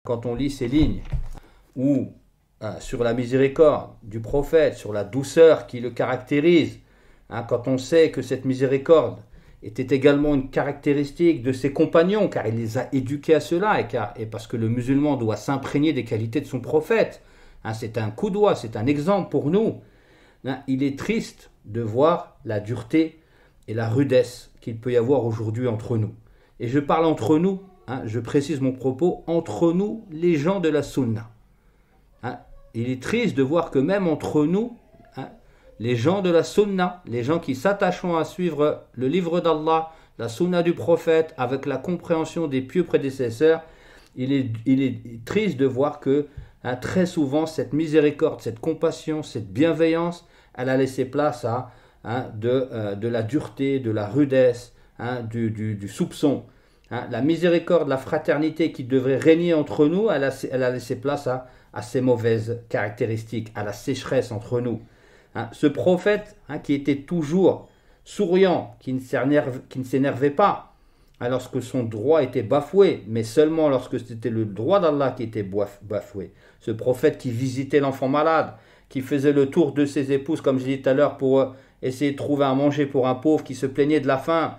Quand on lit ces lignes, ou sur la miséricorde du prophète, sur la douceur qui le caractérise, quand on sait que cette miséricorde était également une caractéristique de ses compagnons, car il les a éduqués à cela, et parce que le musulman doit s'imprégner des qualités de son prophète. C'est un coup d'oie, c'est un exemple pour nous. Il est triste de voir la dureté et la rudesse qu'il peut y avoir aujourd'hui entre nous. Et je parle entre nous, je précise mon propos, entre nous, les gens de la sunna. Il est triste de voir que même entre nous, les gens de la sunna, les gens qui s'attachent à suivre le livre d'Allah, la sunna du prophète, avec la compréhension des pieux prédécesseurs, il est triste de voir que très souvent cette miséricorde, cette compassion, cette bienveillance, elle a laissé place à de la dureté, de la rudesse, du soupçon. La miséricorde, la fraternité qui devrait régner entre nous, elle a laissé place à ces mauvaises caractéristiques, à la sécheresse entre nous. Ce prophète qui était toujours souriant, qui ne s'énervait pas lorsque son droit était bafoué, mais seulement lorsque c'était le droit d'Allah qui était bafoué. Ce prophète qui visitait l'enfant malade, qui faisait le tour de ses épouses, comme je disais tout à l'heure, pour essayer de trouver à manger pour un pauvre qui se plaignait de la faim.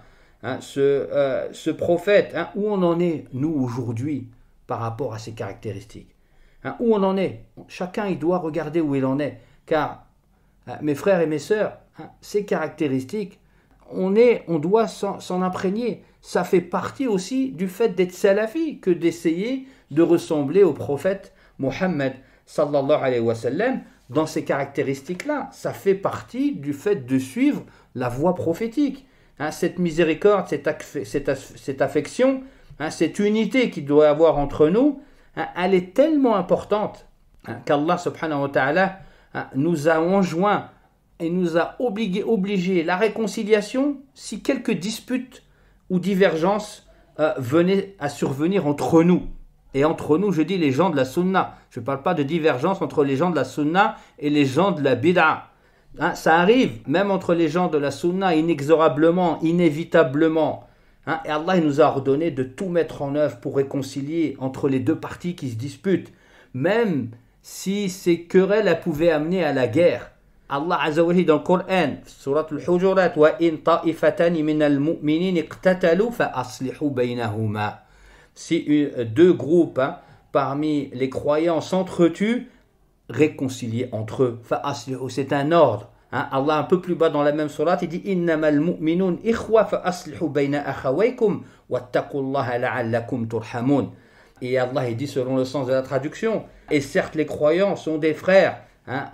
Ce prophète, où on en est, nous, aujourd'hui, par rapport à ses caractéristiques. Où on en est. Chacun, il doit regarder où il en est. Car, mes frères et mes sœurs, ces caractéristiques, on doit s'en imprégner. Ça fait partie aussi du fait d'être salafi, que d'essayer de ressembler au prophète Mohammed, sallallahu alayhi wa sallam, dans ces caractéristiques-là. Ça fait partie du fait de suivre la voie prophétique. Cette miséricorde, cette affection, cette unité qu'il doit y avoir entre nous, elle est tellement importante qu'Allah subhanahu wa ta'ala nous a enjoint et nous a obligé la réconciliation si quelques disputes ou divergences venaient à survenir entre nous. Et entre nous, je dis les gens de la sunna. Je ne parle pas de divergence entre les gens de la sunna et les gens de la bid'a. Ça arrive, même entre les gens de la sunna, inexorablement, inévitablement. Et Allah il nous a ordonné de tout mettre en œuvre pour réconcilier entre les deux parties qui se disputent. Même si ces querelles pouvaient amener à la guerre. Allah Azza wa Jalla dans le Coran, Surat al-Hujurat, wa in ta'ifatani min al-mu'minin iqtatalu fa aslihu baynahuma. Si deux groupes parmi les croyants s'entretuent, réconcilier entre eux. C'est un ordre. Allah un peu plus bas dans la même surat, il dit innamal mu'minun ikhwa fa aslihu bayna akhawaykum wattaqullaha la'allakum turhamun. Et Allah il dit selon le sens de la traduction, et certes les croyants sont des frères,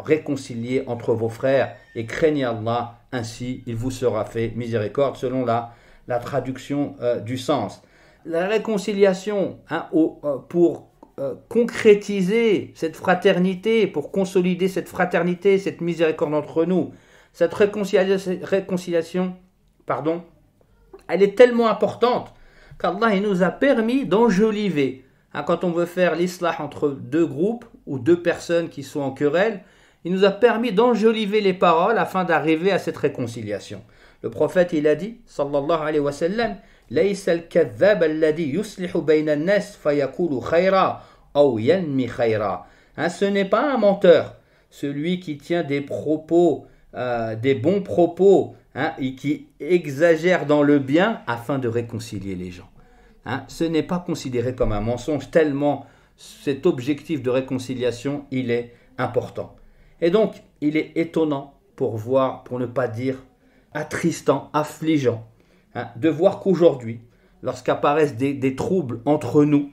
réconciliez entre vos frères et craignez Allah, ainsi il vous sera fait miséricorde selon la traduction du sens. La réconciliation pour concrétiser cette fraternité, pour consolider cette fraternité, cette miséricorde entre nous, cette réconciliation, elle est tellement importante qu'Allah il nous a permis d'enjoliver. Quand on veut faire l'islah entre deux groupes ou deux personnes qui sont en querelle, il nous a permis d'enjoliver les paroles afin d'arriver à cette réconciliation. Le prophète il a dit, sallallahu alayhi wa sallam, ليس الكذاب الذي يصلح بين الناس فيقول خيرا أو ينمي خيرا. Ce n'est pas un menteur, celui qui tient des propos, des bons propos, et qui exagère dans le bien afin de réconcilier les gens. Ce n'est pas considéré comme un mensonge, tellement cet objectif de réconciliation, il est important. Et donc, il est étonnant pour ne pas dire attristant, affligeant, de voir qu'aujourd'hui, lorsqu'apparaissent des troubles entre nous,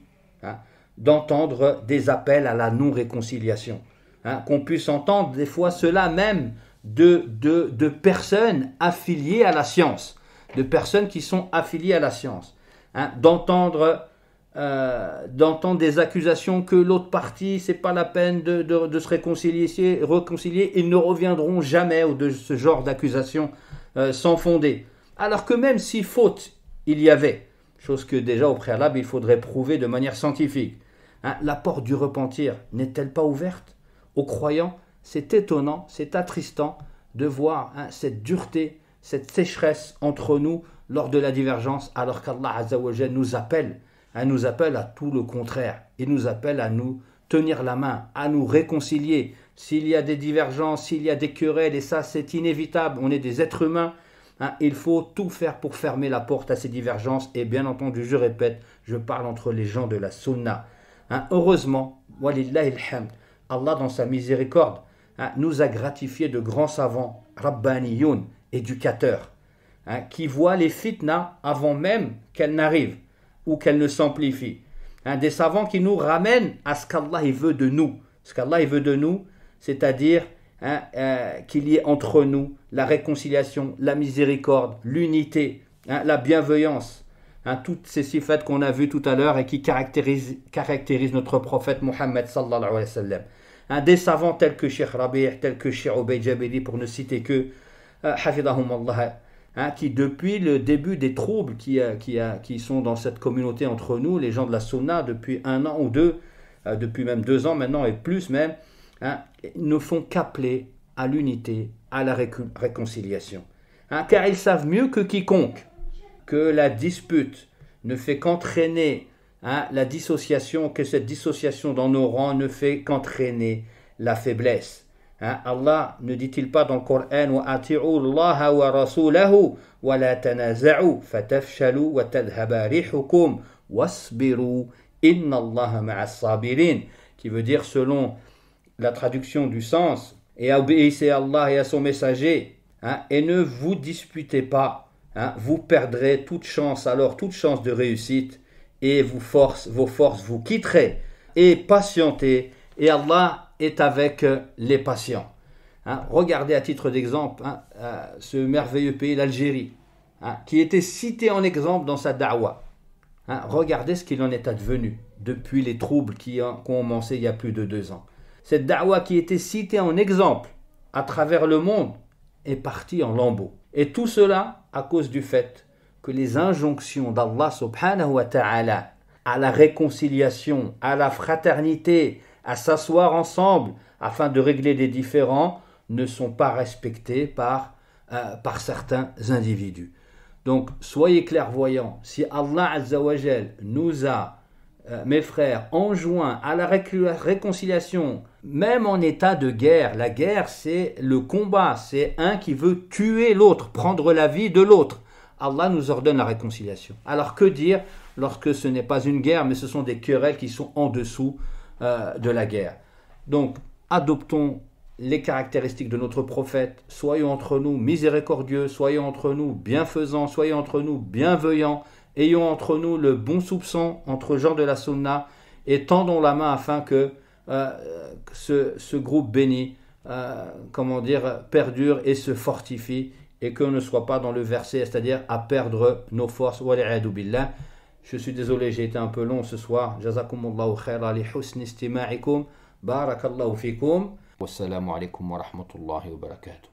d'entendre des appels à la non-réconciliation. Qu'on puisse entendre des fois cela même de personnes affiliées à la science, de personnes qui sont affiliées à la science. D'entendre des accusations que l'autre partie, c'est pas la peine de se réconcilier, ils ne reviendront jamais, ou de ce genre d'accusations sans fondé. Alors que même si faute il y avait, chose que déjà au préalable il faudrait prouver de manière scientifique, la porte du repentir n'est-elle pas ouverte aux croyants? C'est étonnant, c'est attristant de voir cette dureté, cette sécheresse entre nous lors de la divergence, alors qu'Allah Azza wa Jalla nous appelle Elle nous appelle à tout le contraire. Il nous appelle à nous tenir la main, à nous réconcilier. S'il y a des divergences, s'il y a des querelles, et ça c'est inévitable, on est des êtres humains, il faut tout faire pour fermer la porte à ces divergences. Et bien entendu, je répète, je parle entre les gens de la sunna. Heureusement, walillahi alhamd, Allah dans sa miséricorde nous a gratifié de grands savants, rabbaniyoun, éducateurs, qui voient les fitnas avant même qu'elles n'arrivent ou qu'elles ne s'amplifient. Des savants qui nous ramènent à ce qu'Allah veut de nous. Ce qu'Allah veut de nous, c'est-à-dire qu'il y ait entre nous la réconciliation, la miséricorde, l'unité, la bienveillance, toutes ces sifat qu'on a vues tout à l'heure et qui caractérisent notre prophète Mohammed sallallahu alayhi wa sallam. Des savants tels que Cheikh Rabi', tels que Cheikh Ubayd Jabiri, pour ne citer que Hafidahum Allah, qui depuis le début des troubles qui sont dans cette communauté entre nous, les gens de la Sunna, depuis 1 an ou 2, depuis même 2 ans maintenant et plus même, ne font qu'appeler à l'unité, à la réconciliation. Car ils savent mieux que quiconque que la dispute ne fait qu'entraîner la dissociation, que cette dissociation dans nos rangs ne fait qu'entraîner la faiblesse. Allah ne dit-il pas dans le Coran وَأَطِيعُوا اللَّهَ وَرَسُولَهُ وَلَا تَنَازَعُوا فَتَفْشَلُوا وَتَذْهَبَ رِيحُكُمْ وَاصْبِرُوا إِنَّ اللَّهَ مَعَ الصَّابِرِينَ, qui veut dire, selon la traduction du sens, et obéissez à Allah et à son messager, et ne vous disputez pas, vous perdrez toute chance de réussite, et vos forces vous quitterez, et patientez, et Allah est avec les patients. Regardez à titre d'exemple ce merveilleux pays, l'Algérie, qui était cité en exemple dans sa da'wa. Regardez ce qu'il en est advenu depuis les troubles qui ont commencé il y a plus de 2 ans. Cette da'wa qui était citée en exemple à travers le monde est partie en lambeaux. Et tout cela à cause du fait que les injonctions d'Allah subhanahu wa ta'ala à la réconciliation, à la fraternité, à s'asseoir ensemble afin de régler les différends ne sont pas respectées par certains individus. Donc soyez clairvoyants, si Allah Azza wa Jal nous a, mes frères, enjoint à la réconciliation, même en état de guerre, la guerre c'est le combat, c'est un qui veut tuer l'autre, prendre la vie de l'autre. Allah nous ordonne la réconciliation. Alors que dire lorsque ce n'est pas une guerre, mais ce sont des querelles qui sont en dessous de la guerre. Donc, adoptons les caractéristiques de notre prophète, soyons entre nous miséricordieux, soyons entre nous bienfaisants, soyons entre nous bienveillants, ayons entre nous le bon soupçon entre gens de la sunna et tendons la main afin que ce groupe béni perdure et se fortifie et qu'on ne soit pas dans le verset, c'est-à-dire à perdre nos forces. Wali'adu billah. Je suis désolé, j'ai été un peu long ce soir. Jazakumullahu khaira li husni istima'ikum. Barakallahu fikum. Wassalamu alaikum wa rahmatullahi wa barakatuh.